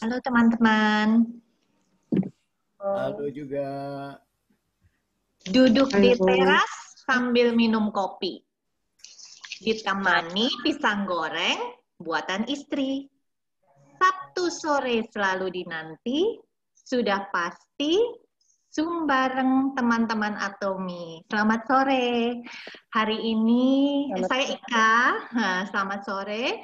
Halo teman-teman, Halo juga. duduk di Halo. teras sambil minum kopi. Ditemani pisang goreng buatan istri. Sabtu sore selalu dinanti, sudah pasti Zoom bareng teman-teman Atomi. Selamat sore. Hari ini saya Ika. Selamat sore.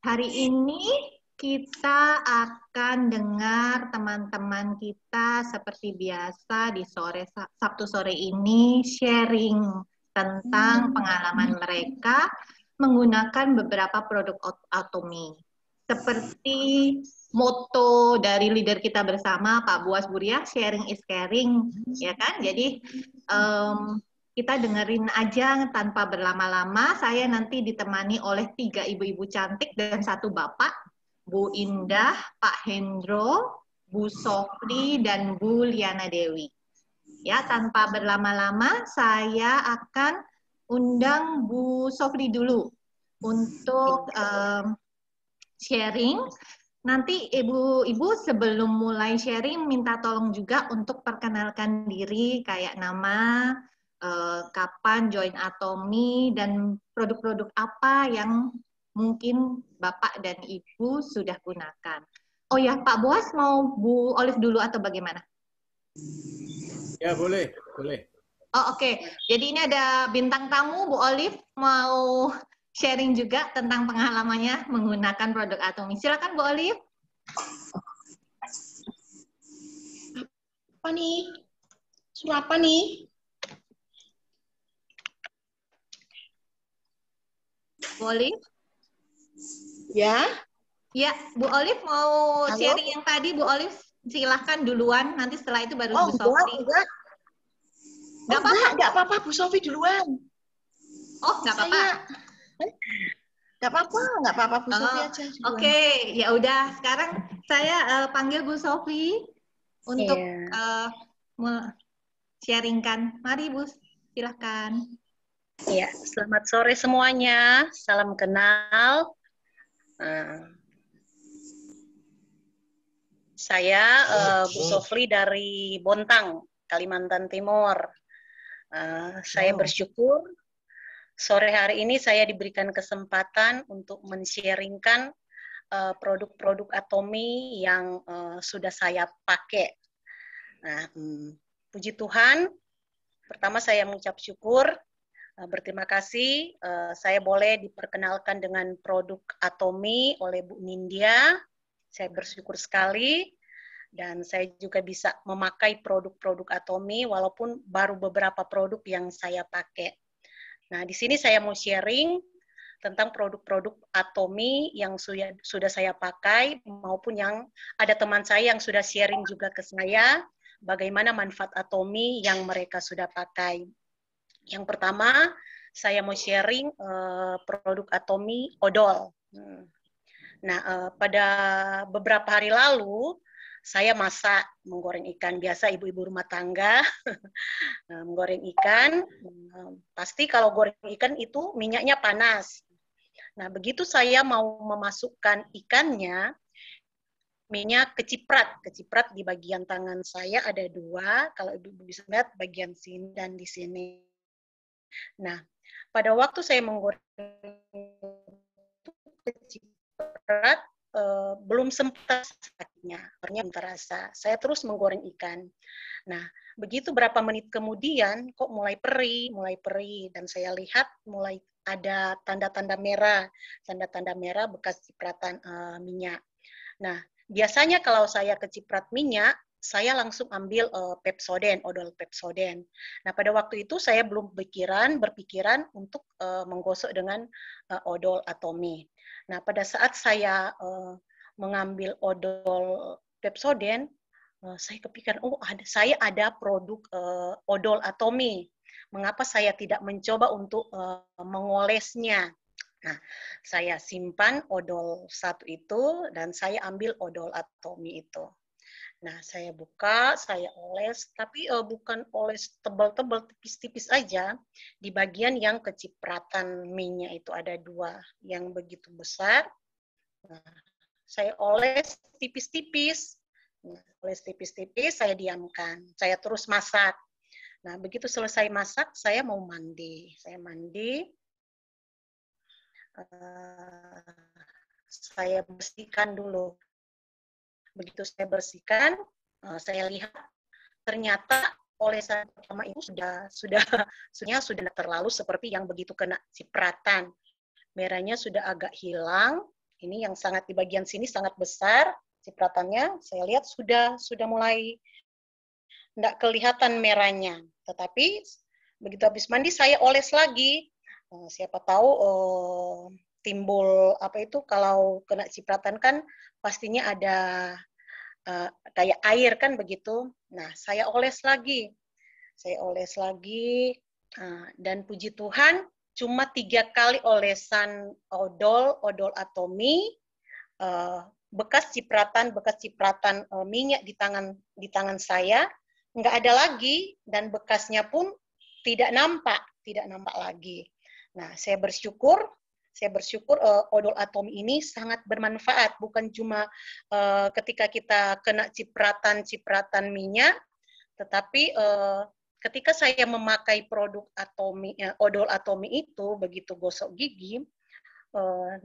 Hari ini kita akan dengar teman-teman kita seperti biasa di Sabtu sore ini sharing tentang pengalaman mereka menggunakan beberapa produk Atomi. Seperti moto dari leader kita bersama Pak Buas Buria, sharing is caring, ya kan? Jadi kita dengerin aja tanpa berlama-lama. Saya nanti ditemani oleh 3 ibu-ibu cantik dan 1 bapak, Bu Indah, Pak Hendro, Bu Sofri, dan Bu Liana Dewi. Ya, tanpa berlama-lama, saya akan undang Bu Sofri dulu untuk sharing. Nanti ibu-ibu sebelum mulai sharing minta tolong juga untuk perkenalkan diri, kayak nama, kapan join Atomi, dan produk-produk apa yang mungkin Bapak dan Ibu sudah gunakan. Oh ya, Pak Boas mau Bu Olive dulu atau bagaimana? Ya, boleh, boleh. Oh, oke. Jadi ini ada bintang tamu, Bu Olive mau sharing juga tentang pengalamannya menggunakan produk Atomi. Silakan Bu Olive. Apa nih? Suara apa nih? Bu Olive? Ya. Ya, Bu Olive mau Halo? sharing yang tadi, Bu Olive silahkan duluan, nanti setelah itu baru Bu enggak, Sofri. enggak. Enggak apa-apa, Bu Sofi duluan. Oh, enggak apa-apa. Enggak apa-apa, Bu Sofi aja duluan. Oke, ya udah. Sekarang saya panggil Bu Sofri untuk sharingkan. Mari Bu, silahkan. Ya, selamat sore semuanya. Salam kenal. Saya Bu Sofri dari Bontang, Kalimantan Timur. Saya bersyukur sore hari ini saya diberikan kesempatan untuk men-sharingkan produk-produk Atomi yang sudah saya pakai. Nah, puji Tuhan, pertama saya mengucap syukur, berterima kasih, saya boleh diperkenalkan dengan produk Atomi oleh Bu Nindya. Saya bersyukur sekali, dan saya juga bisa memakai produk-produk Atomi walaupun baru beberapa produk yang saya pakai. Nah, di sini saya mau sharing tentang produk-produk Atomi yang sudah saya pakai maupun yang ada teman saya yang sudah sharing juga ke saya bagaimana manfaat Atomi yang mereka sudah pakai. Yang pertama, saya mau sharing produk Atomi odol. Nah, pada beberapa hari lalu, saya masak menggoreng ikan. Biasa ibu-ibu rumah tangga menggoreng ikan. Pasti kalau goreng ikan itu minyaknya panas. Nah, begitu saya mau memasukkan ikannya, minyak keciprat. Keciprat di bagian tangan saya ada 2. Kalau ibu-ibu bisa lihat bagian sini dan di sini. Nah, pada waktu saya menggoreng keciprat, belum sempat sakitnya, belum terasa. Saya terus menggoreng ikan. Nah, begitu berapa menit kemudian, kok mulai perih, dan saya lihat mulai ada tanda-tanda merah bekas cipratan minyak. Nah, biasanya kalau saya keciprat minyak, saya langsung ambil Pepsodent, odol Pepsodent. Nah, pada waktu itu saya belum berpikiran untuk menggosok dengan odol Atomi. Nah, pada saat saya mengambil odol Pepsodent, saya kepikiran, saya ada produk odol Atomi. Mengapa saya tidak mencoba untuk mengolesnya? Nah, saya simpan odol 1 itu dan saya ambil odol Atomi itu. Nah, saya buka, saya oles, tapi bukan oles tebal-tebal, tipis-tipis aja. Di bagian yang kecipratan minyak itu ada 2 yang begitu besar. Nah, saya oles tipis-tipis. Nah, oles tipis-tipis, saya diamkan. Saya terus masak. Nah, begitu selesai masak, saya mau mandi. Saya mandi, saya bersihkan dulu. Begitu saya bersihkan, saya lihat ternyata olesan pertama itu sudah terlalu seperti yang begitu kena cipratan. Merahnya sudah agak hilang. Ini yang sangat di bagian sini sangat besar cipratannya. Saya lihat sudah mulai tidak kelihatan merahnya. Tetapi begitu habis mandi saya oles lagi. Siapa tahu timbul apa itu, kalau kena cipratan kan pastinya ada kayak air kan begitu. Nah, saya oles lagi. Dan puji Tuhan cuma 3 kali olesan odol atomi, bekas cipratan minyak di tangan saya nggak ada lagi, dan bekasnya pun tidak nampak lagi. Nah, saya bersyukur odol atomi ini sangat bermanfaat, bukan cuma ketika kita kena cipratan minyak, tetapi ketika saya memakai produk odol atomi itu, begitu gosok gigi,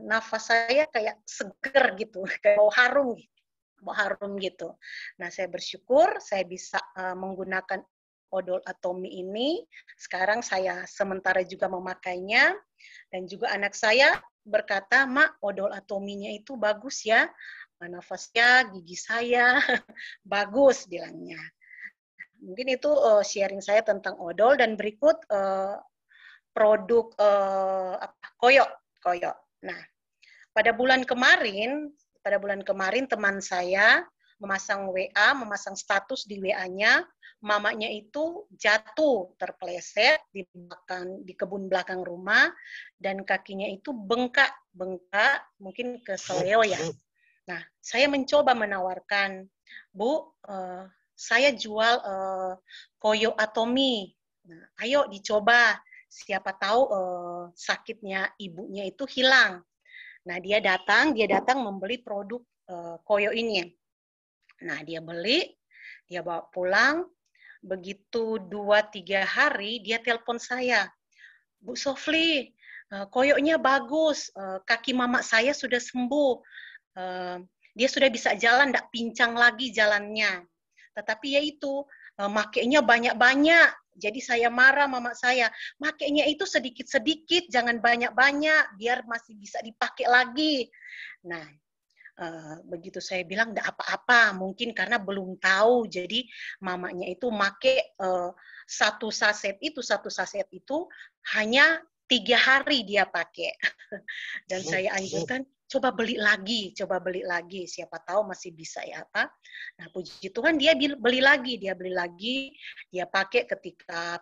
nafas saya kayak seger gitu, kayak mau harum gitu. Nah, saya bersyukur saya bisa menggunakan odol atomi ini. Sekarang saya sementara juga memakainya, dan juga anak saya berkata, "Mak, odol atominya itu bagus ya, nafasnya, gigi saya bagus," bilangnya. Mungkin itu sharing saya tentang odol, dan berikut produk koyo. Nah, pada bulan kemarin teman saya memasang status di WA-nya, mamanya itu jatuh terpeleset di kebun belakang rumah, dan kakinya itu bengkak mungkin ke seleo ya. Nah, saya mencoba menawarkan, "Bu, saya jual koyo atomi. Nah, ayo dicoba. Siapa tahu sakitnya ibunya itu hilang." Nah, dia datang membeli produk koyo ini. Nah, dia beli, dia bawa pulang. Begitu 2-3 hari, dia telepon saya, "Bu Sofli, koyonya bagus. Kaki mama saya sudah sembuh. Dia sudah bisa jalan, tidak pincang lagi jalannya. Tetapi ya itu, makainya banyak-banyak. Jadi saya marah mama saya, makainya itu sedikit-sedikit, jangan banyak-banyak, biar masih bisa dipakai lagi." Nah, begitu saya bilang, "Enggak apa-apa, mungkin karena belum tahu." Jadi mamanya itu make satu saset itu hanya 3 hari dia pakai. Dan saya anjurkan, coba beli lagi, siapa tahu masih bisa ya apa. Nah, puji Tuhan dia beli lagi, dia pakai ketika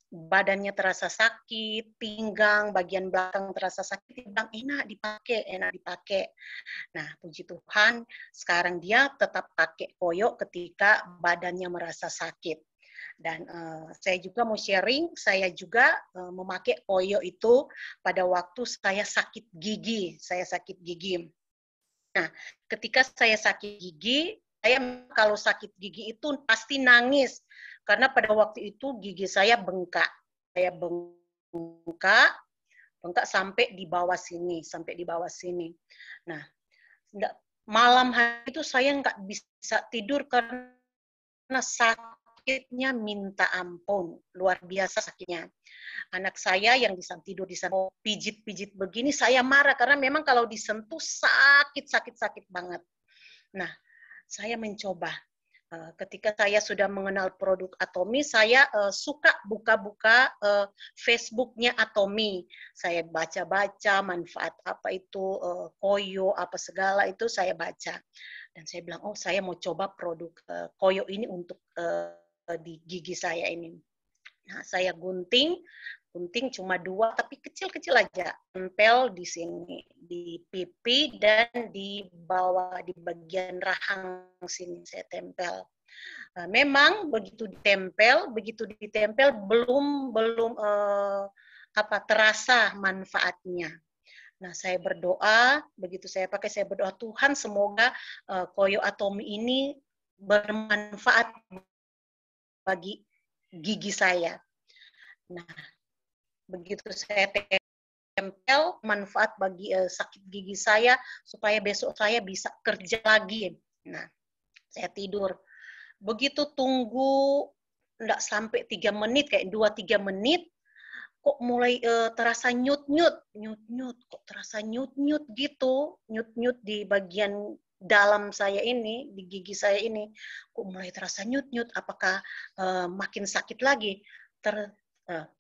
badannya terasa sakit, pinggang, bagian belakang terasa sakit, dia bilang enak dipakai. Nah, puji Tuhan, sekarang dia tetap pakai koyo ketika badannya merasa sakit. Dan saya juga mau sharing, saya juga memakai koyo itu pada waktu saya sakit gigi. Nah, ketika saya sakit gigi, saya kalau sakit gigi itu pasti nangis, karena pada waktu itu gigi saya bengkak. Bengkak sampai di bawah sini. Nah, malam hari itu saya nggak bisa tidur karena sakitnya minta ampun, luar biasa sakitnya. Anak saya yang tidur di sana pijit-pijit begini, saya marah karena memang kalau disentuh sakit banget. Nah, saya mencoba. Ketika saya sudah mengenal produk Atomi, saya suka buka-buka Facebook-nya Atomi. Saya baca-baca manfaat apa itu koyo, apa segala itu saya baca. Dan saya bilang, oh saya mau coba produk koyo ini untuk di gigi saya ini. Nah, saya gunting cuma 2, tapi kecil-kecil aja. Tempel di sini, di pipi dan di bawah, di bagian rahang sini saya tempel. Memang begitu ditempel belum terasa manfaatnya. Nah, saya berdoa, begitu saya pakai, saya berdoa, Tuhan semoga Koyo Atomi ini bermanfaat bagi gigi saya. Nah, begitu saya tempel, manfaat bagi sakit gigi saya, supaya besok saya bisa kerja lagi. Nah, saya tidur. Begitu tunggu, enggak sampai 3 menit, kayak 2-3 menit, kok mulai terasa nyut-nyut, kok terasa nyut-nyut gitu, nyut-nyut di bagian dalam saya ini, di gigi saya ini, kok mulai terasa nyut-nyut, apakah makin sakit lagi?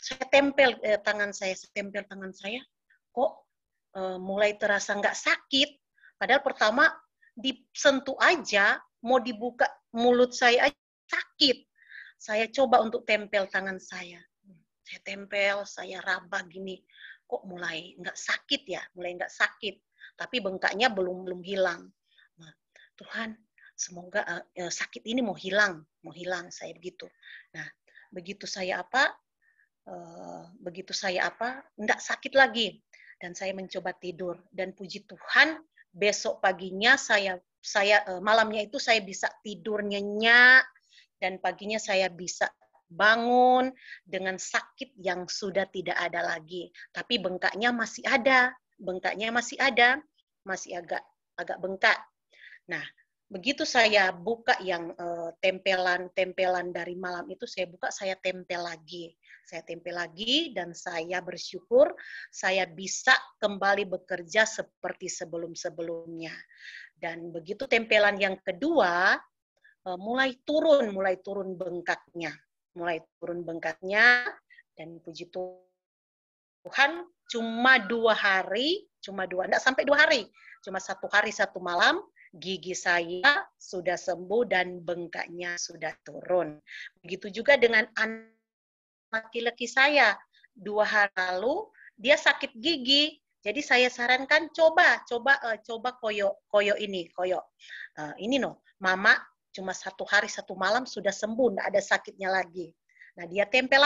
Saya tempel tangan saya, kok mulai terasa nggak sakit, padahal pertama disentuh aja, mau dibuka mulut saya aja sakit. Saya coba untuk tempel tangan saya tempel, saya raba gini, kok mulai nggak sakit ya, tapi bengkaknya belum hilang. Nah, Tuhan, semoga sakit ini mau hilang, saya begitu. Nah, begitu saya nggak sakit lagi, dan saya mencoba tidur, dan puji Tuhan, besok paginya malamnya itu saya bisa tidur nyenyak, dan paginya saya bisa bangun dengan sakit yang sudah tidak ada lagi, tapi bengkaknya masih ada, masih agak bengkak. Nah, begitu saya buka yang tempelan dari malam itu, saya buka, saya tempel lagi, dan saya bersyukur saya bisa kembali bekerja seperti sebelum-sebelumnya. Dan begitu tempelan yang kedua, mulai turun bengkaknya. Dan puji Tuhan, cuma 2 hari, enggak sampai 2 hari, cuma 1 hari 1 malam, gigi saya sudah sembuh dan bengkaknya sudah turun. Begitu juga dengan anak laki-laki saya, 2 hari lalu dia sakit gigi, jadi saya sarankan coba koyo ini, ini mama cuma 1 hari 1 malam sudah sembuh, enggak ada sakitnya lagi. Nah, dia tempel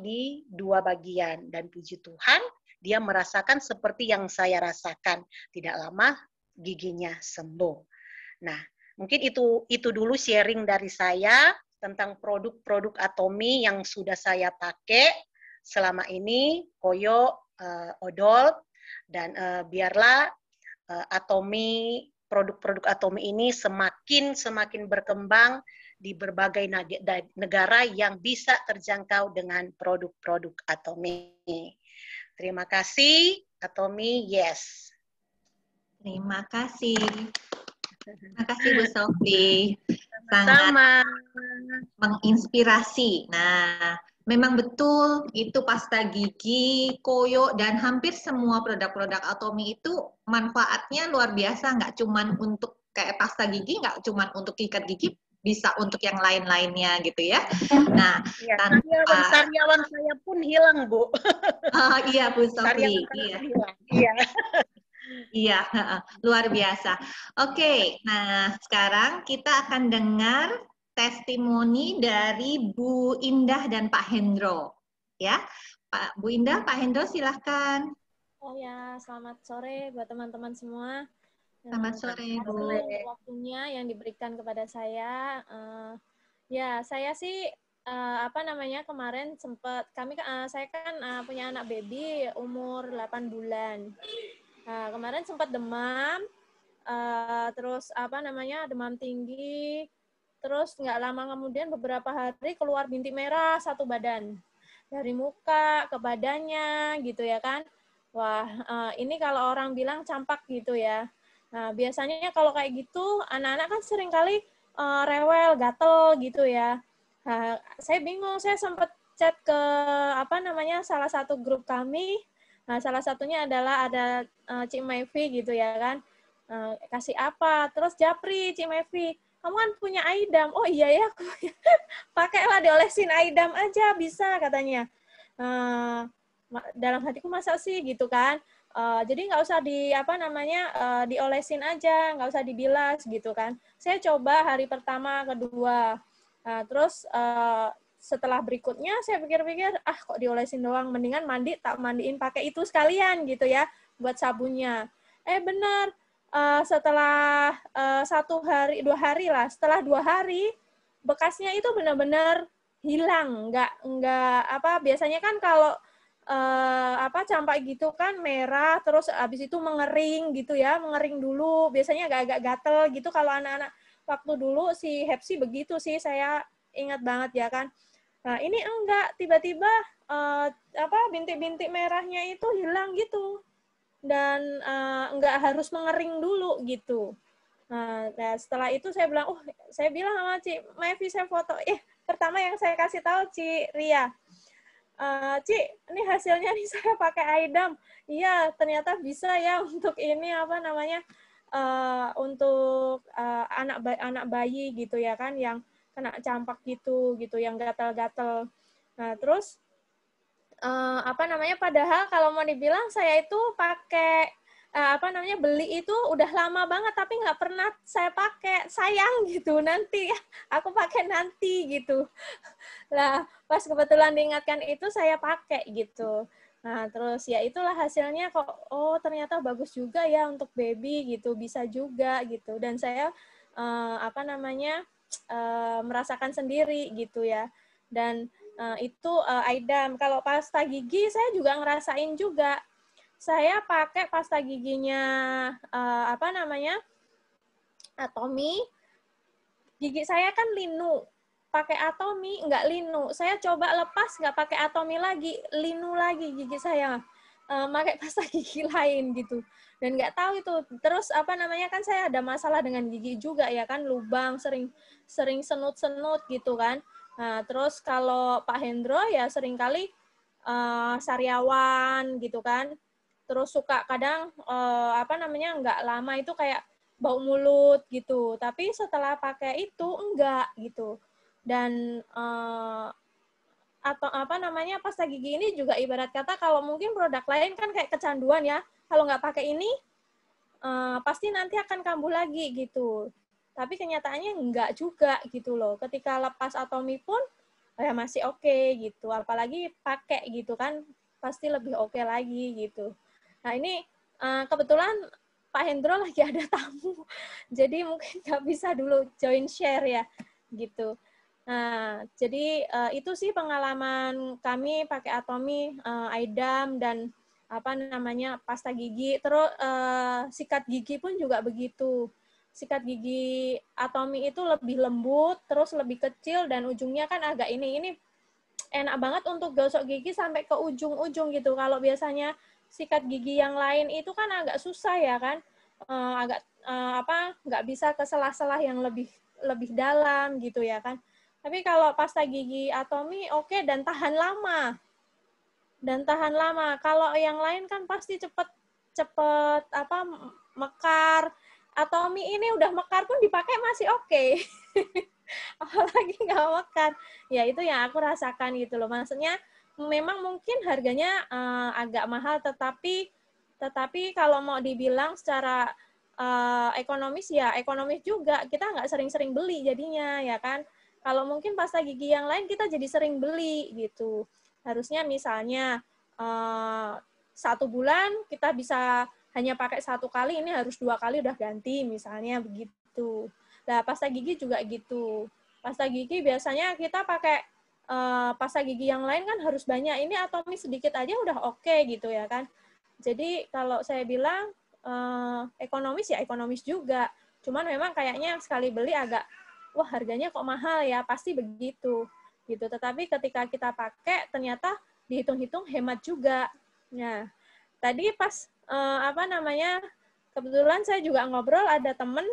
di 2 bagian, dan puji Tuhan, dia merasakan seperti yang saya rasakan. Tidak lama giginya sembuh. Nah, mungkin itu dulu sharing dari saya tentang produk-produk Atomi yang sudah saya pakai selama ini, Koyo, Odol, dan biarlah Atomi, produk-produk Atomi ini semakin berkembang di berbagai negara yang bisa terjangkau dengan produk-produk Atomi. Terima kasih, Atomi, yes. Terima kasih. Terima kasih Bu Sofi. Sangat menginspirasi. Nah, memang betul itu pasta gigi, Koyo, dan hampir semua produk-produk Atomi itu manfaatnya luar biasa, nggak cuman untuk kayak pasta gigi, nggak cuman untuk ikat gigi, bisa untuk yang lain-lainnya gitu ya. Nah, ya, sariawan saya pun hilang, Bu. Iya, Bu Sofi. Iya. Iya, luar biasa. Oke, nah sekarang kita akan dengar testimoni dari Bu Indah dan Pak Hendro. Ya, Bu Indah, Pak Hendro silahkan. Oh ya, selamat sore buat teman-teman semua. Selamat sore, Bu. Waktunya yang diberikan kepada saya. Ya, saya sih kemarin sempat saya kan punya anak baby umur 8 bulan. Nah, kemarin sempat demam, terus demam tinggi, terus nggak lama kemudian beberapa hari keluar bintik merah 1 badan, dari muka ke badannya gitu ya kan. Wah, ini kalau orang bilang campak gitu ya. Nah, biasanya kalau kayak gitu anak-anak kan sering kali rewel, gatel gitu ya. Nah, saya bingung, saya sempat chat ke salah satu grup kami. Nah, salah satunya adalah ada Cik Maivi gitu ya kan. Kasih apa? Terus japri Cik Maivi, kamu kan punya Aidam. Oh iya ya, pakailah diolesin Aidam aja bisa katanya. Dalam hatiku masa sih gitu kan. Jadi nggak usah diolesin aja, nggak usah dibilas gitu kan. Saya coba hari pertama, kedua. Terus setelah berikutnya saya pikir-pikir, kok diolesin doang, mendingan mandi tak mandiin pakai itu sekalian gitu ya buat sabunnya. Benar, setelah 1 hari 2 hari lah, setelah 2 hari bekasnya itu benar-benar hilang, nggak apa, biasanya kan kalau campak gitu kan merah, terus habis itu mengering gitu ya, mengering dulu, biasanya agak-agak gatel gitu kalau anak-anak waktu dulu si Hepsi begitu sih, saya ingat banget ya kan. Nah, ini enggak, tiba-tiba bintik-bintik merahnya itu hilang gitu. Dan enggak harus mengering dulu gitu. Nah, setelah itu saya bilang sama Ci Mevi, saya foto. Pertama yang saya kasih tahu Ci Ria. Ci, ini hasilnya nih saya pakai Aidam. Iya, ternyata bisa ya untuk ini untuk anak bayi gitu ya kan, yang kena campak gitu, yang gatal-gatal. Nah, terus padahal kalau mau dibilang saya itu pakai beli itu udah lama banget tapi nggak pernah saya pakai, sayang gitu, nanti aku pakai nanti gitu. Lah pas kebetulan diingatkan itu saya pakai gitu. Nah terus ya itulah hasilnya, kok ternyata bagus juga ya untuk baby gitu, bisa juga gitu. Dan saya merasakan sendiri gitu ya. Dan itu Aidam. Kalau pasta gigi saya juga ngerasain juga. Saya pakai pasta giginya Atomy. Gigi saya kan linu, pakai Atomy nggak linu. Saya coba lepas nggak pakai Atomy lagi, linu lagi gigi saya. Pakai pasta gigi lain gitu. Dan nggak tahu itu. Terus kan saya ada masalah dengan gigi juga ya kan, lubang, sering senut-senut gitu kan. Nah, terus kalau Pak Hendro ya seringkali sariawan gitu kan. Terus suka kadang nggak lama itu kayak bau mulut gitu. Tapi setelah pakai itu enggak gitu. Dan pasta gigi ini juga ibarat kata kalau mungkin produk lain kan kayak kecanduan ya. Kalau nggak pakai ini pasti nanti akan kambuh lagi gitu. Tapi kenyataannya enggak juga gitu loh. Ketika lepas Atomy pun ya masih oke gitu. Apalagi pakai gitu kan pasti lebih oke lagi gitu. Nah ini kebetulan Pak Hendro lagi ada tamu. Jadi mungkin nggak bisa dulu join share ya gitu. Nah, jadi itu sih pengalaman kami pakai Atomy, Aidam, dan pasta gigi. Terus sikat gigi pun juga begitu. Sikat gigi Atomy itu lebih lembut, terus lebih kecil, dan ujungnya kan agak ini enak banget untuk gosok gigi sampai ke ujung-ujung gitu. Kalau biasanya sikat gigi yang lain itu kan agak susah ya kan, nggak bisa ke sela-sela yang lebih dalam gitu ya kan. Tapi kalau pasta gigi Atomy oke, dan tahan lama. Kalau yang lain kan pasti cepet mekar. Atomy ini udah mekar pun dipakai masih oke. Apalagi nggak mekar. Ya itu yang aku rasakan gitu loh. Maksudnya memang mungkin harganya agak mahal, tetapi kalau mau dibilang secara ekonomis ya ekonomis juga. Kita nggak sering-sering beli jadinya ya kan. Kalau mungkin pasta gigi yang lain kita jadi sering beli gitu. Harusnya misalnya 1 bulan kita bisa hanya pakai 1 kali, ini harus 2 kali udah ganti misalnya begitu. Nah pasta gigi juga gitu. Pasta gigi biasanya kita pakai pasta gigi yang lain kan harus banyak. Ini Atomy sedikit aja udah oke gitu ya kan. Jadi kalau saya bilang ekonomis ya ekonomis juga. Cuman memang kayaknya sekali beli agak wah harganya kok mahal ya, pasti begitu gitu. Tetapi ketika kita pakai ternyata dihitung-hitung hemat juga. Nah, tadi pas kebetulan saya juga ngobrol, ada temen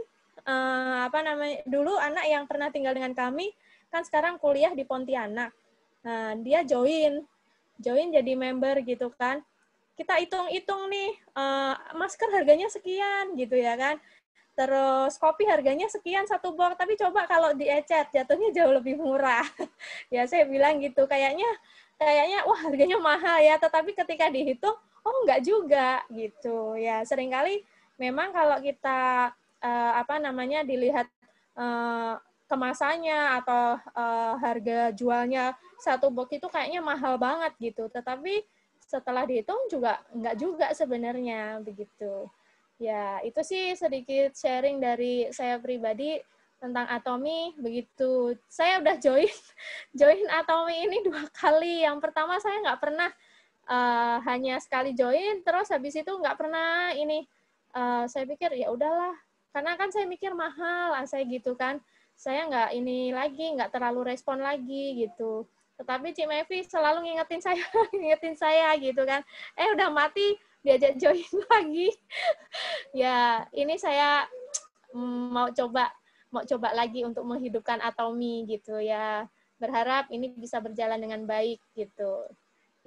dulu anak yang pernah tinggal dengan kami kan sekarang kuliah di Pontianak. Nah, dia join jadi member gitu kan. Kita hitung-hitung nih, masker harganya sekian gitu ya kan. Terus kopi harganya sekian 1 box, tapi coba kalau diecer jatuhnya jauh lebih murah. Ya saya bilang gitu, kayaknya wah harganya mahal ya, tetapi ketika dihitung enggak juga gitu. Ya seringkali memang kalau kita dilihat kemasannya atau harga jualnya satu box itu kayaknya mahal banget gitu. Tetapi setelah dihitung juga enggak juga sebenarnya begitu. Ya, itu sih sedikit sharing dari saya pribadi tentang Atomy begitu. Saya udah join Atomy ini 2 kali. Yang pertama saya nggak pernah, hanya sekali join, terus habis itu nggak pernah ini. Saya pikir ya udahlah, karena kan saya mikir mahal, saya gitu kan. Saya nggak ini lagi, nggak terlalu respon lagi gitu. Tetapi Cik Mevi selalu ngingetin saya gitu kan. Udah mati, diajak join lagi. Ya, ini saya mau coba lagi untuk menghidupkan Atomy gitu ya. Berharap ini bisa berjalan dengan baik gitu.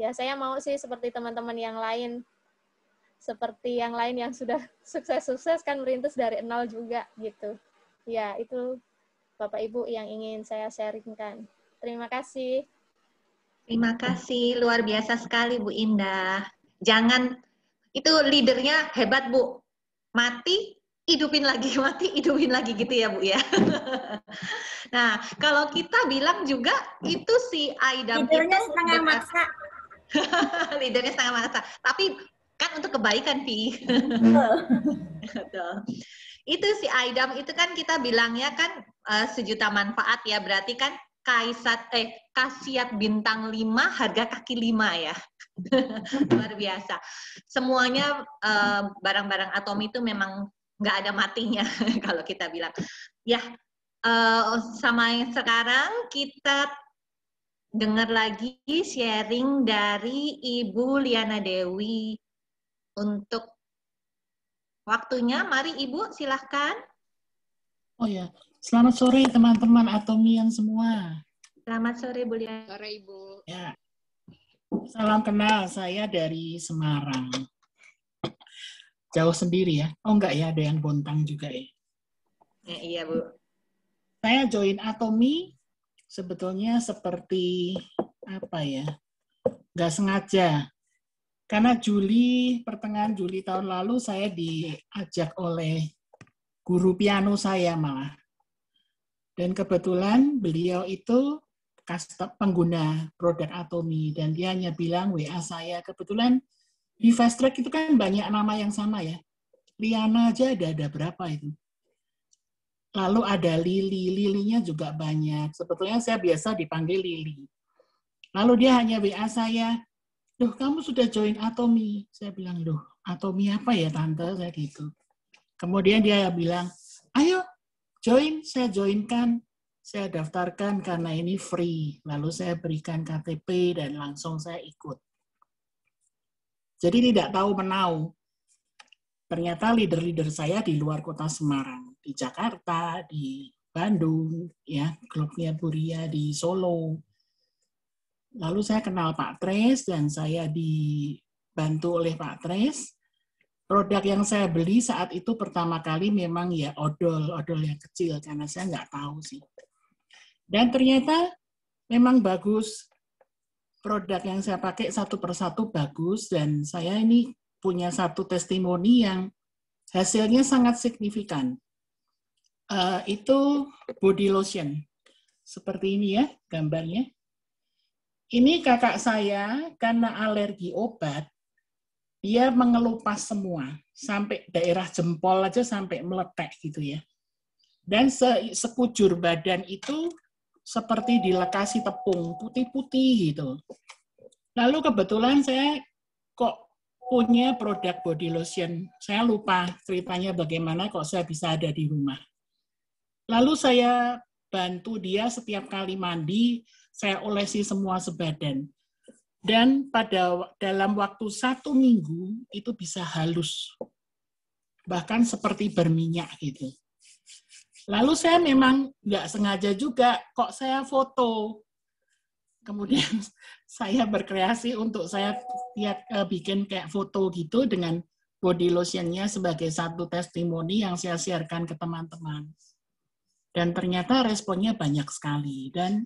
Ya, saya mau sih seperti teman-teman yang lain. Seperti yang lain yang sudah sukses-sukses kan merintis dari nol juga gitu. Ya, itu Bapak Ibu yang ingin saya sharingkan. Terima kasih. Terima kasih, luar biasa sekali Bu Indah. Jangan, itu leadernya hebat Bu. Mati, hidupin lagi, mati, hidupin lagi gitu ya Bu ya. Nah, kalau kita bilang juga itu si Aidam Leadernya itu setengah maksa. Leadernya setengah maksa. Tapi kan untuk kebaikan, Pi. Itu si Aidam itu kan kita bilangnya kan sejuta manfaat ya, berarti kan khasiat bintang 5, harga kaki 5 ya. Luar biasa. Semuanya barang-barang Atomy itu memang nggak ada matinya kalau kita bilang. Ya, sama yang sekarang kita dengar lagi sharing dari Ibu Liana Dewi. Untuk waktunya, mari Ibu silahkan. Oh ya, selamat sore teman-teman Atomian semua. Selamat sore Bu Liana. Sore Ibu. Ya, salam kenal, saya dari Semarang. Jauh sendiri ya? Oh enggak ya, ada yang Bontang juga ya? Iya Bu. Saya join Atomy sebetulnya seperti apa ya? Nggak sengaja. Karena pertengahan Juli tahun lalu saya diajak oleh guru piano saya malah. Dan kebetulan beliau itu pengguna produk Atomy dan dia hanya bilang WA saya. Kebetulan di Fast Track itu kan banyak nama yang sama ya. Liana aja ada berapa itu. Lalu ada Lilinya juga banyak. Sebetulnya saya biasa dipanggil Lili. Lalu dia hanya WA saya, "Loh, kamu sudah join Atomy?" Saya bilang, "Loh, Atomy apa ya Tante?" Saya gitu. Kemudian dia bilang, "Ayo, join." Saya joinkan. Saya daftarkan karena ini free. Lalu saya berikan KTP dan langsung saya ikut. Jadi tidak tahu menau. Ternyata leader-leader saya di luar kota Semarang. Di Jakarta, di Bandung, ya, klubnya Buria di Solo. Lalu saya kenal Pak Tres dan saya dibantu oleh Pak Tres. Produk yang saya beli saat itu pertama kali memang ya odol yang kecil karena saya nggak tahu sih. Dan ternyata memang bagus. Produk yang saya pakai satu persatu bagus dan saya ini punya satu testimoni yang hasilnya sangat signifikan. Itu body lotion. Seperti ini ya gambarnya. Ini kakak saya karena alergi obat, dia mengelupas semua, sampai daerah jempol aja sampai meletek gitu ya. Dan sekujur badan itu seperti dilekasi tepung, putih-putih gitu. Lalu kebetulan saya kok punya produk body lotion. Saya lupa ceritanya bagaimana kok saya bisa ada di rumah. Lalu saya bantu dia setiap kali mandi, saya olesi semua sebadan. Dan dalam waktu 1 minggu itu bisa halus. Bahkan seperti berminyak gitu. Lalu saya memang nggak sengaja juga, kok saya foto. Kemudian saya berkreasi untuk saya bikin kayak foto gitu dengan body lotion-nya sebagai satu testimoni yang saya sharekan ke teman-teman. Dan ternyata responnya banyak sekali. Dan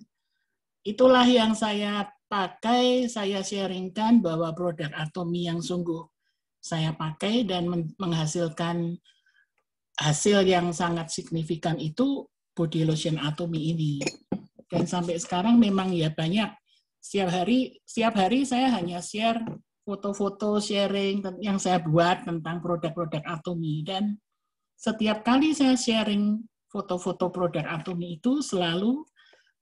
itulah yang saya pakai, saya sharingkan bahwa produk Atomy yang sungguh saya pakai dan menghasilkan hasil yang sangat signifikan itu body lotion Atomy ini. Dan sampai sekarang memang ya banyak. Setiap hari saya hanya share foto-foto sharing yang saya buat tentang produk-produk Atomy. Dan setiap kali saya sharing foto-foto produk Atomy itu selalu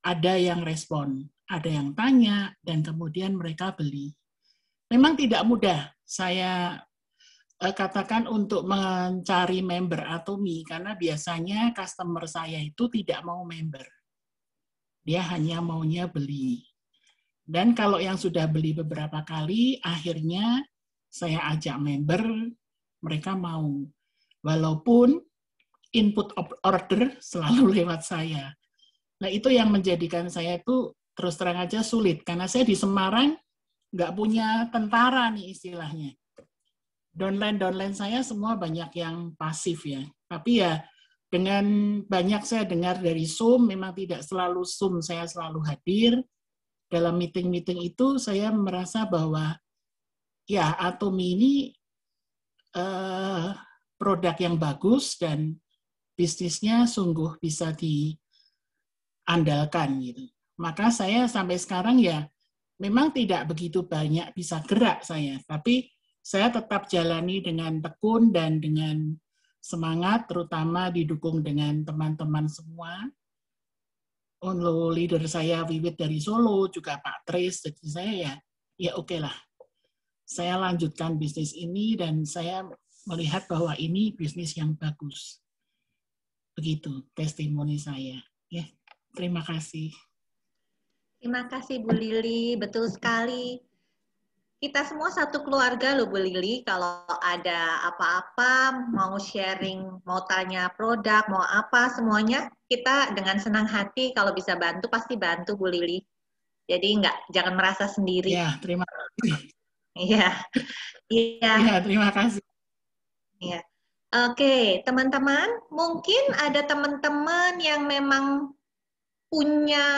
ada yang respon, ada yang tanya, dan kemudian mereka beli. Memang tidak mudah saya katakan untuk mencari member Atomy, karena biasanya customer saya itu tidak mau member. Dia hanya maunya beli. Dan kalau yang sudah beli beberapa kali, akhirnya saya ajak member, mereka mau. Walaupun input order selalu lewat saya. Nah, itu yang menjadikan saya itu terus terang aja sulit. Karena saya di Semarang nggak punya tentara nih istilahnya. Downline saya semua banyak yang pasif ya. Tapi ya dengan banyak saya dengar dari Zoom, memang tidak selalu Zoom saya selalu hadir. Dalam meeting-meeting itu saya merasa bahwa ya Atomy ini produk yang bagus dan bisnisnya sungguh bisa diandalkan gitu. Maka saya sampai sekarang ya memang tidak begitu banyak bisa gerak saya, tapi saya tetap jalani dengan tekun dan dengan semangat, terutama didukung dengan teman-teman semua. Leader saya Wiwit dari Solo, juga Pak Tris, jadi saya ya oke lah. Saya lanjutkan bisnis ini dan saya melihat bahwa ini bisnis yang bagus. Begitu testimoni saya. Ya, terima kasih. Terima kasih Bu Lili, betul sekali. Kita semua satu keluarga loh Bu Lili, kalau ada apa-apa, mau sharing, mau tanya produk, mau apa, semuanya kita dengan senang hati kalau bisa bantu, pasti bantu Bu Lili. Jadi jangan merasa sendiri. Ya, terima kasih. Iya. Iya. Ya, terima kasih. Iya. Oke, teman-teman, mungkin ada teman-teman yang memang punya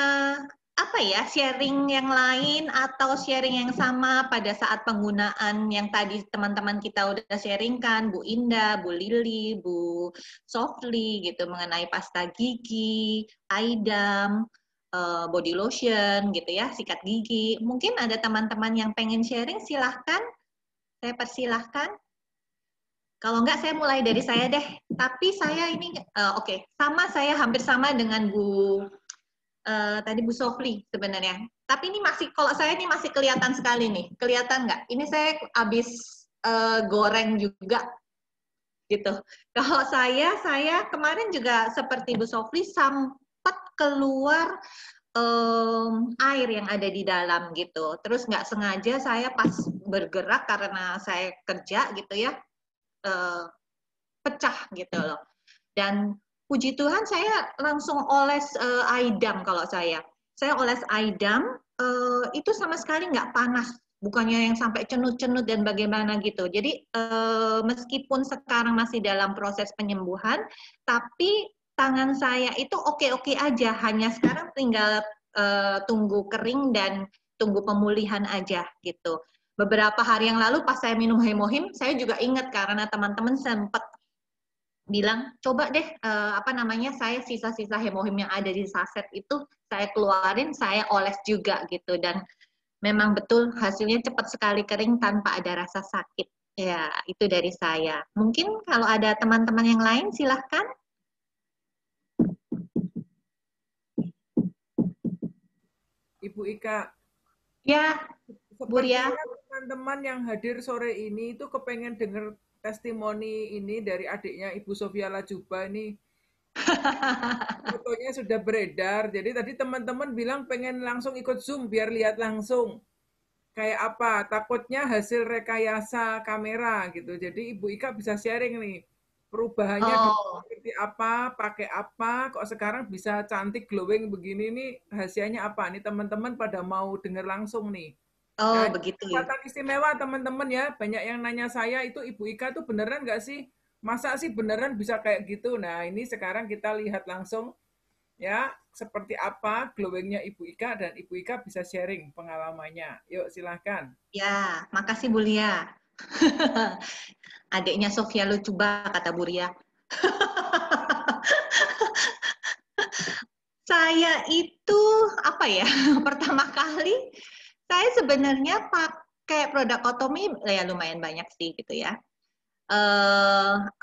sharing yang lain atau sharing yang sama pada saat penggunaan yang tadi teman-teman kita udah sharingkan, Bu Indah, Bu Lili, Bu Sofli gitu, mengenai pasta gigi, Aidam, body lotion gitu ya, sikat gigi. Mungkin ada teman-teman yang pengen sharing, silahkan, saya persilahkan. Kalau enggak, saya mulai dari saya deh. Tapi saya ini, saya hampir sama dengan tadi Bu Sofli sebenarnya. Tapi ini kalau saya ini masih kelihatan sekali nih. Kelihatan nggak? Ini saya habis goreng juga gitu. Kalau saya kemarin juga seperti Bu Sofli sempat keluar air yang ada di dalam gitu. Terus nggak sengaja saya pas bergerak karena saya kerja gitu ya, pecah gitu loh. Dan puji Tuhan saya langsung oles Aidam kalau saya. Saya oles Aidam, itu sama sekali nggak panas. Bukannya yang sampai cenut-cenut dan bagaimana gitu. Jadi meskipun sekarang masih dalam proses penyembuhan, tapi tangan saya itu oke-oke aja. Hanya sekarang tinggal tunggu kering dan tunggu pemulihan aja gitu. Beberapa hari yang lalu pas saya minum Hemohim, saya juga ingat karena teman-teman sempat bilang, coba deh, saya sisa-sisa Hemohim yang ada di saset itu, saya keluarin, saya oles juga gitu. Dan memang betul hasilnya cepat sekali kering tanpa ada rasa sakit. Ya, itu dari saya. Mungkin kalau ada teman-teman yang lain, silahkan. Ibu Ika. Ya, Bu Ria. Teman-teman yang hadir sore ini itu kepengen dengar testimoni ini dari adiknya Ibu Sofia Lajuba ini. Fotonya sudah beredar. Jadi tadi teman-teman bilang pengen langsung ikut Zoom biar lihat langsung. Kayak apa? Takutnya hasil rekayasa kamera gitu. Jadi Ibu Ika bisa sharing nih. Perubahannya seperti apa, pakai apa, kok sekarang bisa cantik glowing begini nih, hasilnya apa? Nih teman-teman pada mau dengar langsung nih. Oh, nah, begitu ya. Kesempatan istimewa teman-teman ya. Banyak yang nanya saya itu Ibu Ika tuh beneran nggak sih? Masa sih beneran bisa kayak gitu? Nah, ini sekarang kita lihat langsung ya seperti apa glowingnya Ibu Ika dan Ibu Ika bisa sharing pengalamannya. Yuk silahkan. Ya, makasih Bu Lia. Adiknya Sofia Lajuba kata Bu Ria. saya itu apa ya? Pertama kali saya sebenarnya pakai produk Otomi ya lumayan banyak sih gitu ya.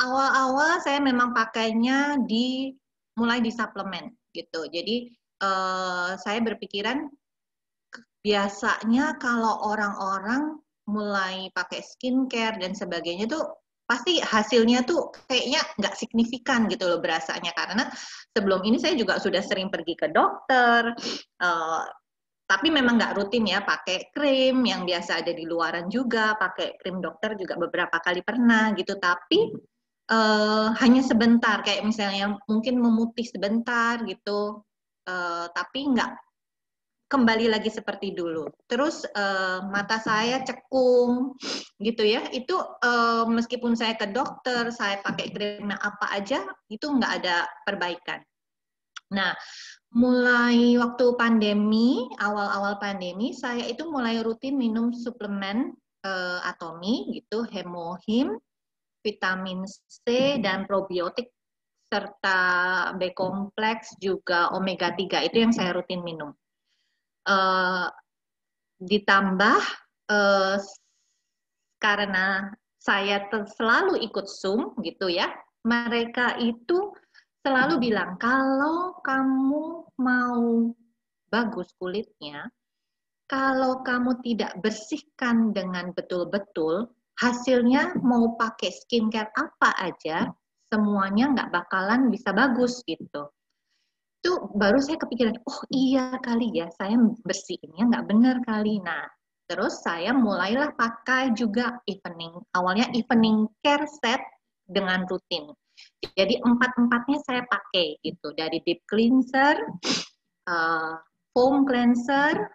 Awal-awal saya memang pakainya mulai di suplemen gitu. Jadi saya berpikiran biasanya kalau orang-orang mulai pakai skincare dan sebagainya tuh pasti hasilnya tuh kayaknya nggak signifikan gitu loh berasanya, karena sebelum ini saya juga sudah sering pergi ke dokter, tapi memang nggak rutin ya pakai krim yang biasa ada di luaran juga, pakai krim dokter juga beberapa kali pernah gitu, tapi hanya sebentar, kayak misalnya mungkin memutih sebentar gitu, tapi nggak kembali lagi seperti dulu. Terus mata saya cekung gitu ya, itu meskipun saya ke dokter, saya pakai krim apa aja, itu nggak ada perbaikan. Nah, mulai waktu pandemi, awal-awal pandemi, saya itu mulai rutin minum suplemen Atomi gitu, Hemohim, vitamin C, dan probiotik, serta B kompleks, juga omega 3, itu yang saya rutin minum. Ditambah karena saya selalu ikut Zoom gitu ya, mereka itu selalu bilang kalau kamu mau bagus kulitnya, kalau kamu tidak bersihkan dengan betul-betul, hasilnya mau pakai skincare apa aja, semuanya nggak bakalan bisa bagus gitu. Itu baru saya kepikiran, oh iya kali ya, saya bersihinnya nggak benar kali. Nah, terus saya mulailah pakai juga evening. Awalnya evening care set dengan rutin. Jadi empat-empatnya saya pakai gitu, dari deep cleanser, foam cleanser,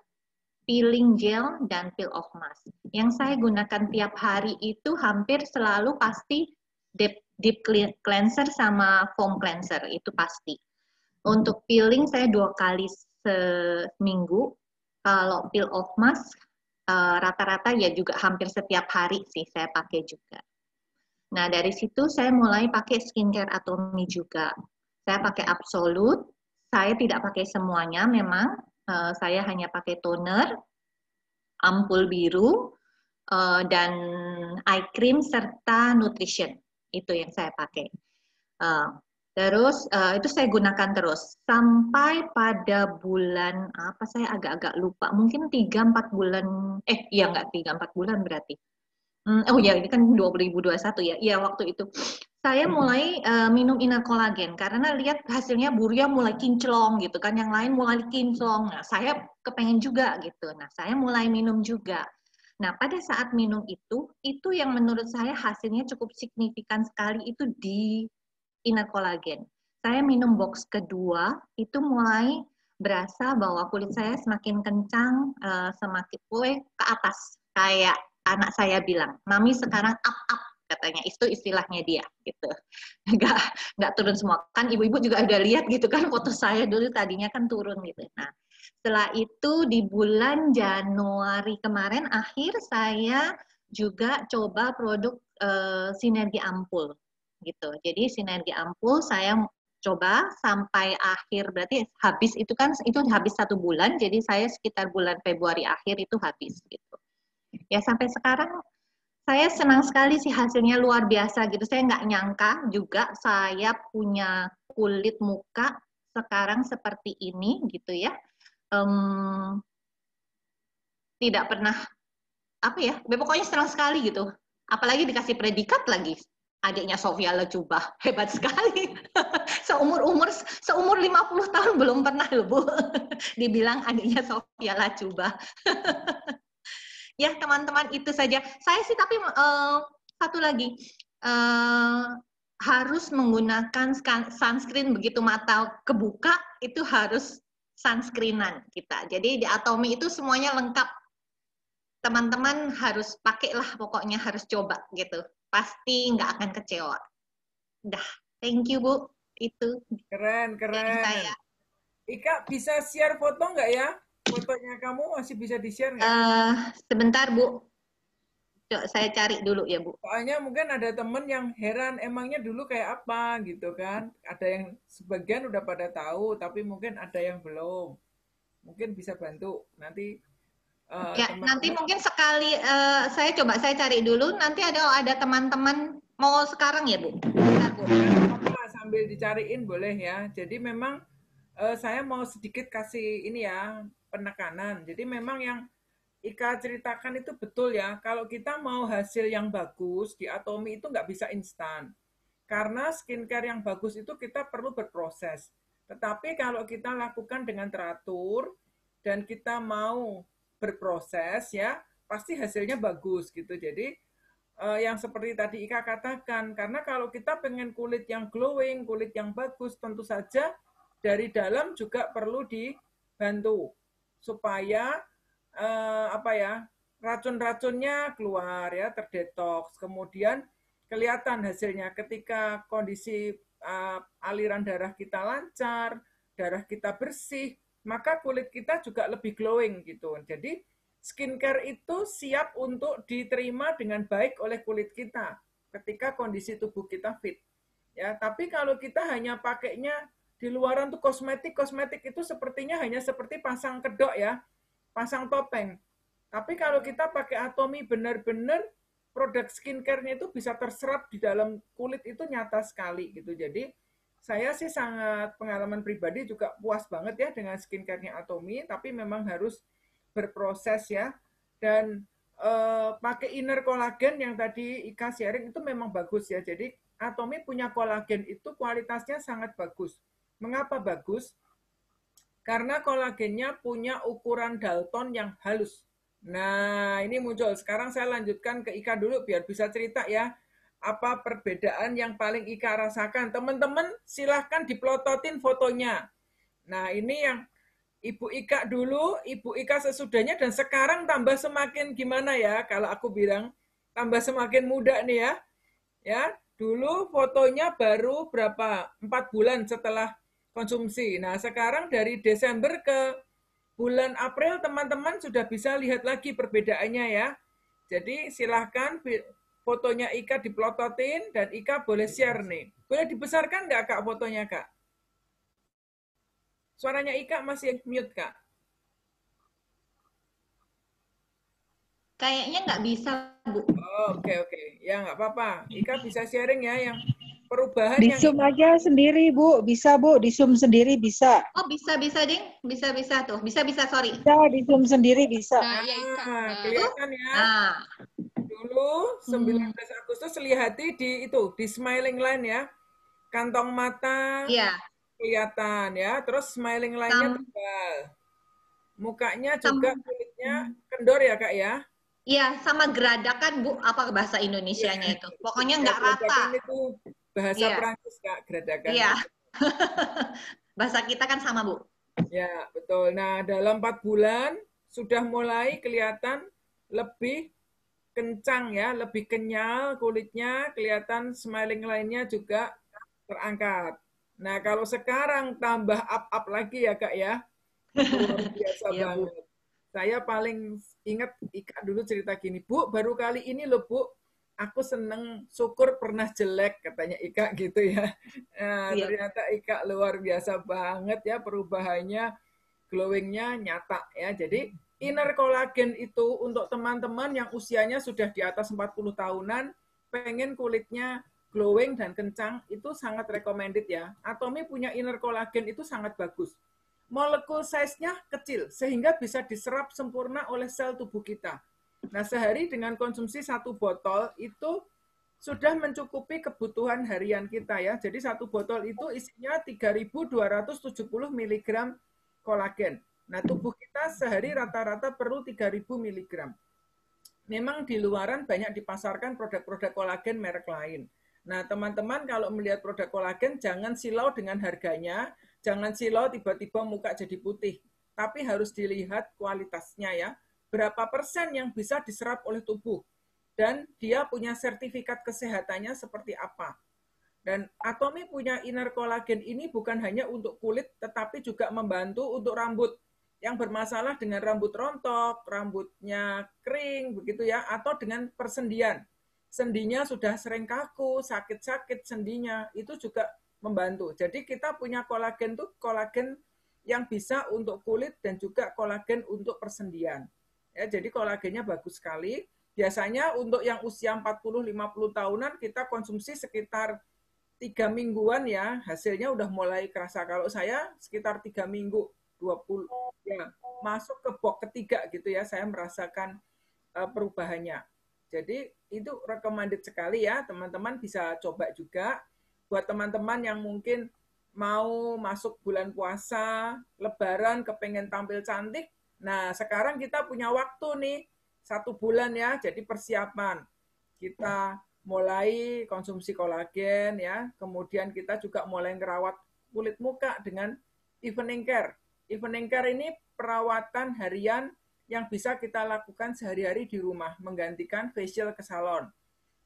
peeling gel, dan peel off mask. Yang saya gunakan tiap hari itu hampir selalu pasti deep cleanser sama foam cleanser, itu pasti. Untuk peeling saya 2 kali seminggu. Kalau peel off mask rata-rata ya juga hampir setiap hari sih saya pakai juga. Nah, dari situ saya mulai pakai skincare Atomi juga. Saya pakai Absolute. Saya tidak pakai semuanya memang. Saya hanya pakai toner, ampul biru, dan eye cream serta nutrition. Itu yang saya pakai. Terus itu saya gunakan terus sampai pada bulan apa, saya agak-agak lupa, mungkin 3-4 bulan, iya nggak 3-4 bulan berarti. Oh ya, ini kan 2021 ya. Iya, waktu itu saya mulai minum Inner Collagen karena lihat hasilnya Buria mulai kinclong gitu kan, yang lain mulai kinclong. Nah, saya kepengen juga gitu. Nah, saya mulai minum juga. Nah, pada saat minum itu yang menurut saya hasilnya cukup signifikan sekali itu di Inner Collagen. Saya minum box kedua, itu mulai berasa bahwa kulit saya semakin kencang, semakin ke atas. Kayak anak saya bilang, Mami sekarang up, katanya. Itu istilahnya dia, gitu. Nggak turun semua. Kan ibu-ibu juga udah lihat gitu kan, foto saya dulu tadinya kan turun gitu. Nah, setelah itu di bulan Januari kemarin, akhir saya juga coba produk Sinergi Ampul gitu. Jadi Sinergi Ampul saya coba sampai akhir, berarti habis itu kan, itu habis 1 bulan, jadi saya sekitar bulan Februari akhir itu habis gitu. Ya sampai sekarang saya senang sekali sih, hasilnya luar biasa gitu. Saya nggak nyangka juga saya punya kulit muka sekarang seperti ini gitu ya. Tidak pernah apa ya, pokoknya senang sekali gitu. Apalagi dikasih predikat lagi, adiknya Sofia Lacuba, hebat sekali. seumur 50 tahun belum pernah loh Bu dibilang adiknya Sofia Lacuba. Ya teman-teman, itu saja. Saya sih tapi satu lagi, harus menggunakan sunscreen begitu mata kebuka, itu harus sunscreenan kita. Jadi di Atomi itu semuanya lengkap. Teman-teman harus pakailah, pokoknya harus coba gitu. Pasti nggak akan kecewa. Dah, thank you Bu. Itu Keren. saya. Ika, bisa share foto nggak ya? Fotonya kamu masih bisa di-share nggak? Sebentar Bu. Coba saya cari dulu ya, Bu. Soalnya mungkin ada temen yang heran, emangnya dulu kayak apa gitu kan. Ada yang sebagian udah pada tahu, tapi mungkin ada yang belum. Mungkin bisa bantu nanti Ya, nanti teman-teman. mungkin sekali saya cari dulu. Nanti ada teman-teman mau sekarang ya, Bu. Bentar, Bu. Sambil dicariin boleh ya. Jadi memang saya mau sedikit kasih ini ya penekanan. Jadi memang yang Ika ceritakan itu betul ya. Kalau kita mau hasil yang bagus di Atomi itu nggak bisa instan. Karena skincare yang bagus itu kita perlu berproses. Tetapi kalau kita lakukan dengan teratur dan kita mau berproses ya, pasti hasilnya bagus gitu. Jadi yang seperti tadi Ika katakan, karena kalau kita pengen kulit yang glowing, kulit yang bagus, tentu saja dari dalam juga perlu dibantu supaya racun-racunnya keluar ya, terdetoks. Kemudian kelihatan hasilnya ketika kondisi aliran darah kita lancar, darah kita bersih, maka kulit kita juga lebih glowing gitu. Jadi skincare itu siap untuk diterima dengan baik oleh kulit kita ketika kondisi tubuh kita fit. Ya, tapi kalau kita hanya pakainya di luaran tuh kosmetik itu sepertinya hanya seperti pasang kedok ya, pasang topeng. Tapi kalau kita pakai Atomi benar-benar produk skincare-nya itu bisa terserap di dalam kulit itu nyata sekali gitu. Jadi saya sih sangat pengalaman pribadi juga puas banget ya dengan skincare-nya Atomi, tapi memang harus berproses ya. Dan pakai inner collagen yang tadi Ika sharing itu memang bagus ya. Jadi Atomi punya kolagen itu kualitasnya sangat bagus. Mengapa bagus? Karena kolagennya punya ukuran Dalton yang halus. Nah, ini muncul. Sekarang saya lanjutkan ke Ika dulu biar bisa cerita ya. Apa perbedaan yang paling Ika rasakan. Teman-teman silahkan diplototin fotonya. Nah, ini yang Ibu Ika dulu, Ibu Ika sesudahnya, dan sekarang tambah semakin gimana ya, kalau aku bilang, tambah semakin muda nih ya. Ya, dulu fotonya baru berapa? 4 bulan setelah konsumsi. Nah, sekarang dari Desember ke bulan April teman-teman sudah bisa lihat lagi perbedaannya ya. Jadi silahkan fotonya Ika diplototin dan Ika boleh share nih. Boleh dibesarkan nggak Kak fotonya Kak? Suaranya Ika masih mute Kak. Kayaknya nggak bisa, Bu. Oke. Ya nggak apa-apa. Ika bisa sharing ya yang perubahan di yang Zoom aja sendiri Bu, bisa Bu, di Zoom sendiri bisa. Oh bisa Ding, bisa tuh, bisa sorry. Bisa di Zoom sendiri bisa. Kelihatan ya. Nah. Dulu 19 Agustus lihati di smiling line ya, kantong mata kelihatan ya, terus smiling line-nya tebal, mukanya juga kulitnya kendor ya Kak ya. Iya, sama geradakan Bu, apa bahasa Indonesianya itu? Pokoknya nggak rata. Geradakan itu bahasa Prancis Kak, geradakan. Iya. Bahasa kita kan sama Bu. Ya, betul. Nah, dalam 4 bulan sudah mulai kelihatan lebih kencang ya, lebih kenyal kulitnya, kelihatan smiling line-nya juga terangkat. Nah, kalau sekarang tambah up lagi ya Kak ya, luar biasa banget. Bu. Saya paling ingat Ika dulu cerita gini, Bu, baru kali ini loh Bu, aku seneng, syukur pernah jelek, katanya Ika gitu ya. Nah, ternyata Ika luar biasa banget ya perubahannya, glowing-nya nyata ya. Jadi inner collagen itu untuk teman-teman yang usianya sudah di atas 40 tahunan, pengen kulitnya glowing dan kencang, itu sangat recommended ya. Atomi punya inner collagen itu sangat bagus. Molekul size-nya kecil, sehingga bisa diserap sempurna oleh sel tubuh kita. Nah, sehari dengan konsumsi 1 botol itu sudah mencukupi kebutuhan harian kita ya. Jadi 1 botol itu isinya 3.270 mg kolagen. Nah, tubuh kita sehari rata-rata perlu 3.000 mg. Memang di luaran banyak dipasarkan produk-produk kolagen merek lain. Nah, teman-teman kalau melihat produk kolagen, jangan silau dengan harganya, jangan silau tiba-tiba muka jadi putih. Tapi harus dilihat kualitasnya ya. Berapa persen yang bisa diserap oleh tubuh. Dan dia punya sertifikat kesehatannya seperti apa. Dan Atomi punya inner collagen ini bukan hanya untuk kulit, tetapi juga membantu untuk rambut. yang bermasalah dengan rambut rontok, rambutnya kering, begitu ya, atau dengan persendian. Sendinya sudah sering kaku, sakit-sakit sendinya, itu juga membantu. Jadi kita punya kolagen tuh kolagen yang bisa untuk kulit dan juga kolagen untuk persendian. Ya, jadi kolagennya bagus sekali. Biasanya untuk yang usia 40-50 tahunan kita konsumsi sekitar 3 mingguan ya, hasilnya udah mulai kerasa. Kalau saya sekitar 3 minggu, 20 ya, masuk ke box ketiga gitu ya, saya merasakan perubahannya. Jadi itu recommended sekali ya, teman-teman bisa coba juga. Buat teman-teman yang mungkin mau masuk bulan puasa, lebaran, kepengen tampil cantik, nah sekarang kita punya waktu nih, 1 bulan ya, jadi persiapan. Kita mulai konsumsi kolagen ya, kemudian kita juga mulai ngerawat kulit muka dengan evening care. Evening care ini perawatan harian yang bisa kita lakukan sehari-hari di rumah, menggantikan facial ke salon.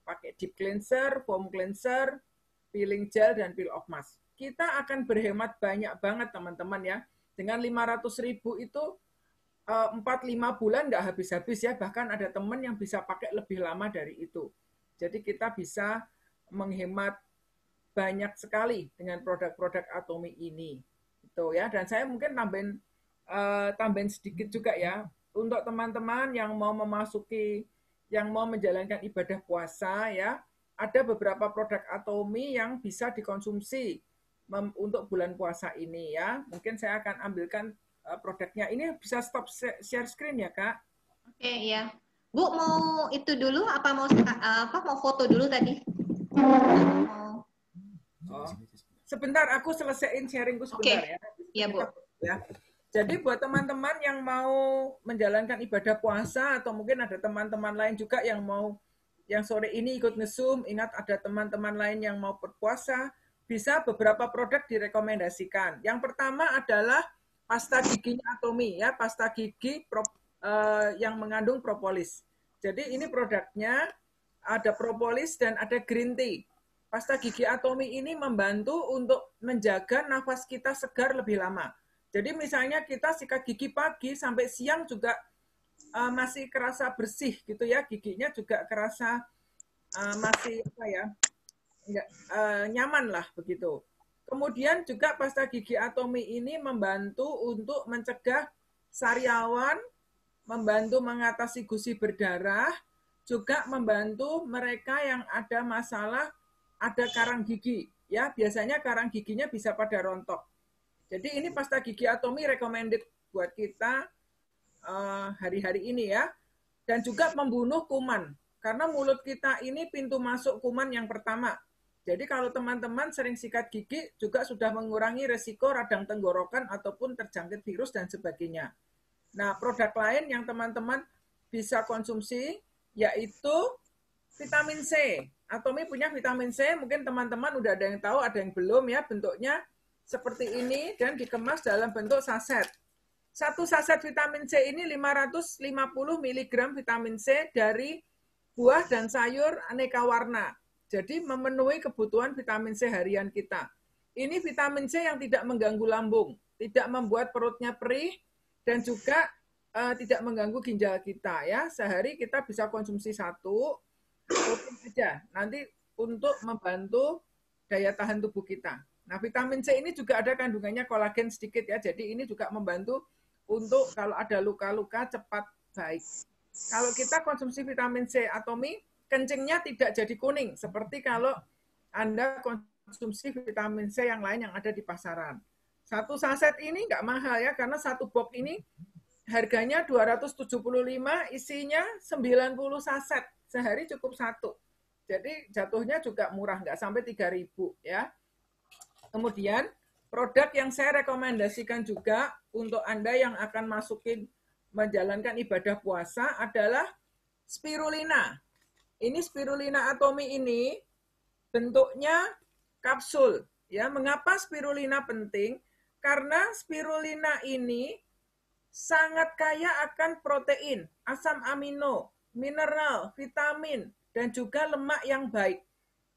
Pakai deep cleanser, foam cleanser, peeling gel, dan peel off mask. Kita akan berhemat banyak banget teman-teman ya. Dengan 500.000 itu 4-5 bulan nggak habis-habis ya, bahkan ada teman yang bisa pakai lebih lama dari itu. Jadi kita bisa menghemat banyak sekali dengan produk-produk Atomy ini. Itu ya, dan saya mungkin tambahin sedikit juga ya untuk teman-teman yang mau menjalankan ibadah puasa ya, ada beberapa produk Atomy yang bisa dikonsumsi untuk bulan puasa ini ya. Mungkin saya akan ambilkan produknya. Ini bisa stop share screen ya, Kak? Oke, iya. Bu, mau itu dulu apa mau foto dulu tadi? Sebentar, aku selesaiin sharingku sebentar ya. Iya, Bu. Ya. Jadi buat teman-teman yang mau menjalankan ibadah puasa atau mungkin ada teman-teman lain juga yang sore ini ikut nge-Zoom, ingat ada teman-teman lain yang mau berpuasa, bisa beberapa produk direkomendasikan. Yang pertama adalah pasta giginya Atomy ya, pasta gigi yang mengandung propolis. Jadi ini produknya ada propolis dan ada green tea. Pasta gigi Atomy ini membantu untuk menjaga nafas kita segar lebih lama. Jadi misalnya kita sikat gigi pagi sampai siang juga masih kerasa bersih gitu ya, giginya juga kerasa masih nyaman lah begitu. Kemudian juga pasta gigi Atomy ini membantu untuk mencegah sariawan, membantu mengatasi gusi berdarah, juga membantu mereka yang ada masalah ada karang gigi. Ya, biasanya karang giginya bisa pada rontok. Jadi ini pasta gigi Atomy recommended buat kita hari-hari ini ya. Dan juga membunuh kuman. Karena mulut kita ini pintu masuk kuman yang pertama. Jadi kalau teman-teman sering sikat gigi juga sudah mengurangi resiko radang tenggorokan ataupun terjangkit virus dan sebagainya. Nah, produk lain yang teman-teman bisa konsumsi yaitu vitamin C. Atomy punya vitamin C, mungkin teman-teman udah ada yang tahu, ada yang belum ya, bentuknya seperti ini dan dikemas dalam bentuk saset. Satu saset vitamin C ini 550 mg vitamin C dari buah dan sayur aneka warna. Jadi memenuhi kebutuhan vitamin C harian kita. Ini vitamin C yang tidak mengganggu lambung, tidak membuat perutnya perih, dan juga tidak mengganggu ginjal kita ya. Sehari kita bisa konsumsi 1 rutin aja. Nanti untuk membantu daya tahan tubuh kita. Nah, vitamin C ini juga ada kandungannya kolagen sedikit ya. Jadi ini juga membantu untuk kalau ada luka-luka cepat baik. Kalau kita konsumsi vitamin C Atomy, kencingnya tidak jadi kuning seperti kalau Anda konsumsi vitamin C yang lain yang ada di pasaran. Satu saset ini nggak mahal ya, karena satu box ini harganya 275, isinya 90 saset. Sehari cukup 1. Jadi jatuhnya juga murah, nggak sampai 3.000 ya. Kemudian produk yang saya rekomendasikan juga untuk Anda yang akan menjalankan ibadah puasa adalah spirulina. Ini spirulina Atomy ini bentuknya kapsul. Ya, mengapa spirulina penting? Karena spirulina ini sangat kaya akan protein, asam amino, mineral, vitamin, dan juga lemak yang baik.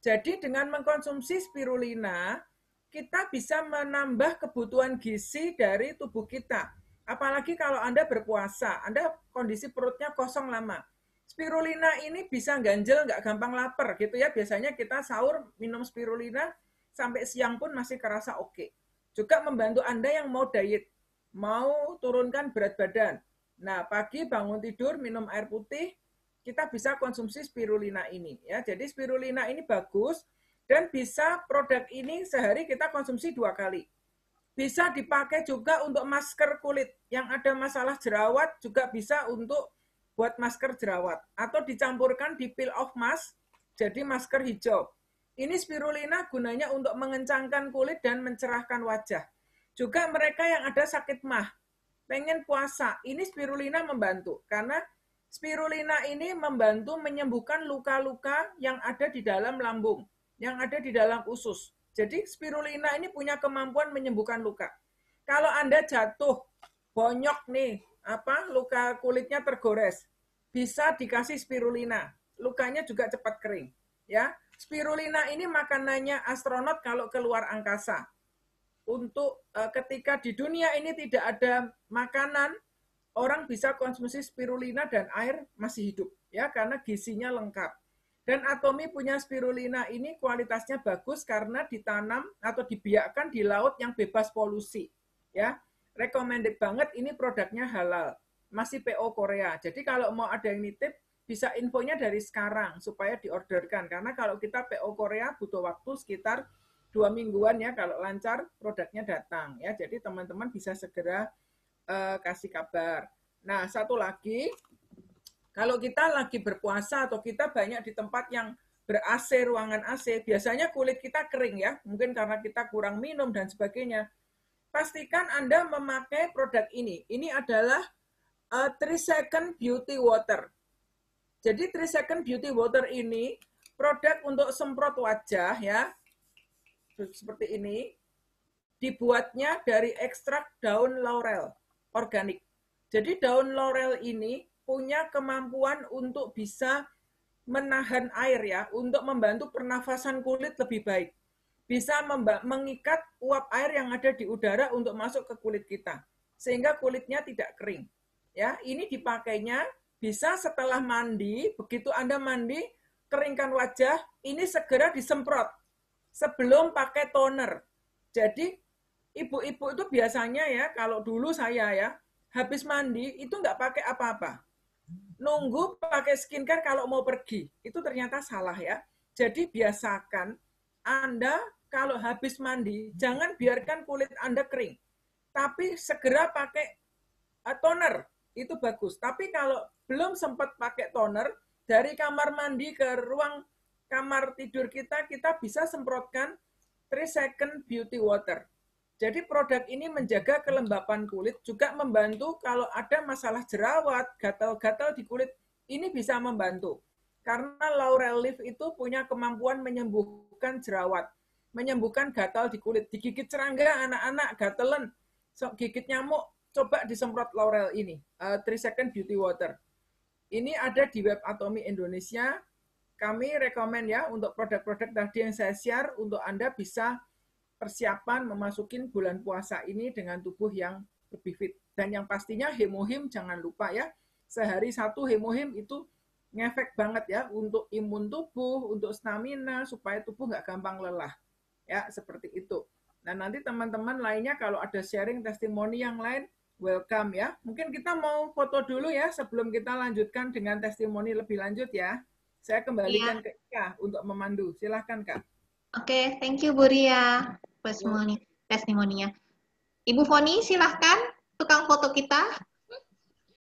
Jadi dengan mengkonsumsi spirulina, kita bisa menambah kebutuhan gizi dari tubuh kita. Apalagi kalau Anda berpuasa, Anda kondisi perutnya kosong lama. Spirulina ini bisa ganjel, nggak gampang lapar gitu ya. Biasanya kita sahur minum spirulina sampai siang pun masih kerasa oke. Juga membantu Anda yang mau diet, mau turunkan berat badan. Nah, pagi bangun tidur minum air putih, kita bisa konsumsi spirulina ini ya. Jadi spirulina ini bagus dan bisa produk ini sehari kita konsumsi 2 kali. Bisa dipakai juga untuk masker kulit yang ada masalah jerawat, juga bisa untuk buat masker jerawat atau dicampurkan di peel off mask jadi masker hijau. Ini spirulina gunanya untuk mengencangkan kulit dan mencerahkan wajah. Juga mereka yang ada sakit mah, pengen puasa, ini spirulina membantu karena spirulina ini membantu menyembuhkan luka-luka yang ada di dalam lambung, yang ada di dalam usus. Jadi spirulina ini punya kemampuan menyembuhkan luka. Kalau Anda jatuh, bonyok nih, luka kulitnya tergores, bisa dikasih spirulina. Lukanya juga cepat kering. Ya, spirulina ini makanannya astronot kalau keluar angkasa. Untuk ketika di dunia ini tidak ada makanan, orang bisa konsumsi spirulina dan air masih hidup ya karena gizinya lengkap. Dan Atomy punya spirulina ini kualitasnya bagus karena ditanam atau dibiakkan di laut yang bebas polusi ya. Recommended banget, ini produknya halal, masih PO Korea. Jadi kalau mau ada yang nitip bisa infonya dari sekarang supaya diorderkan karena kalau kita PO Korea butuh waktu sekitar 2 mingguan ya kalau lancar produknya datang ya. Jadi teman-teman bisa segera kasih kabar. Nah, satu lagi, kalau kita lagi berpuasa atau kita banyak di tempat yang ber-AC, ruangan AC, biasanya kulit kita kering ya, mungkin karena kita kurang minum dan sebagainya. Pastikan Anda memakai produk ini. Ini adalah 3 Second Beauty Water. Jadi 3 Second Beauty Water ini produk untuk semprot wajah ya, seperti ini. Dibuatnya dari ekstrak daun laurel organik. Jadi daun laurel ini punya kemampuan untuk bisa menahan air ya, untuk membantu pernafasan kulit lebih baik. Bisa mengikat uap air yang ada di udara untuk masuk ke kulit kita, sehingga kulitnya tidak kering. Ya, ini dipakainya bisa setelah mandi, begitu Anda mandi, keringkan wajah, ini segera disemprot sebelum pakai toner. Jadi ibu-ibu itu biasanya ya, kalau dulu saya ya, habis mandi itu nggak pakai apa-apa. Nunggu pakai skincare kalau mau pergi. Itu ternyata salah ya. Jadi biasakan Anda kalau habis mandi, jangan biarkan kulit Anda kering. Tapi segera pakai toner, itu bagus. Tapi kalau belum sempat pakai toner, dari kamar mandi ke ruang kamar tidur kita, kita bisa semprotkan 3 Second Beauty Water. Jadi produk ini menjaga kelembapan kulit, juga membantu kalau ada masalah jerawat, gatal-gatal di kulit, ini bisa membantu. Karena laurel leaf itu punya kemampuan menyembuhkan jerawat, menyembuhkan gatal di kulit. Digigit serangga, anak-anak gatalan, gigit nyamuk, coba disemprot laurel ini, 3 Second Beauty Water. Ini ada di web Atomy Indonesia. Kami rekomen ya untuk produk-produk tadi yang saya share untuk Anda bisa persiapan memasukin bulan puasa ini dengan tubuh yang lebih fit. Dan yang pastinya hemohim jangan lupa ya. Sehari 1 hemohim itu ngefek banget ya untuk imun tubuh, untuk stamina, supaya tubuh nggak gampang lelah. Ya, seperti itu. Nah, nanti teman-teman lainnya kalau ada sharing testimoni yang lain, welcome ya. Mungkin kita mau foto dulu ya sebelum kita lanjutkan dengan testimoni lebih lanjut ya. Saya kembalikan ke Ika untuk memandu. Silahkan, Kak. Oke, thank you Bu Ria testimoninya. Ibu Foni, silahkan tukang foto kita.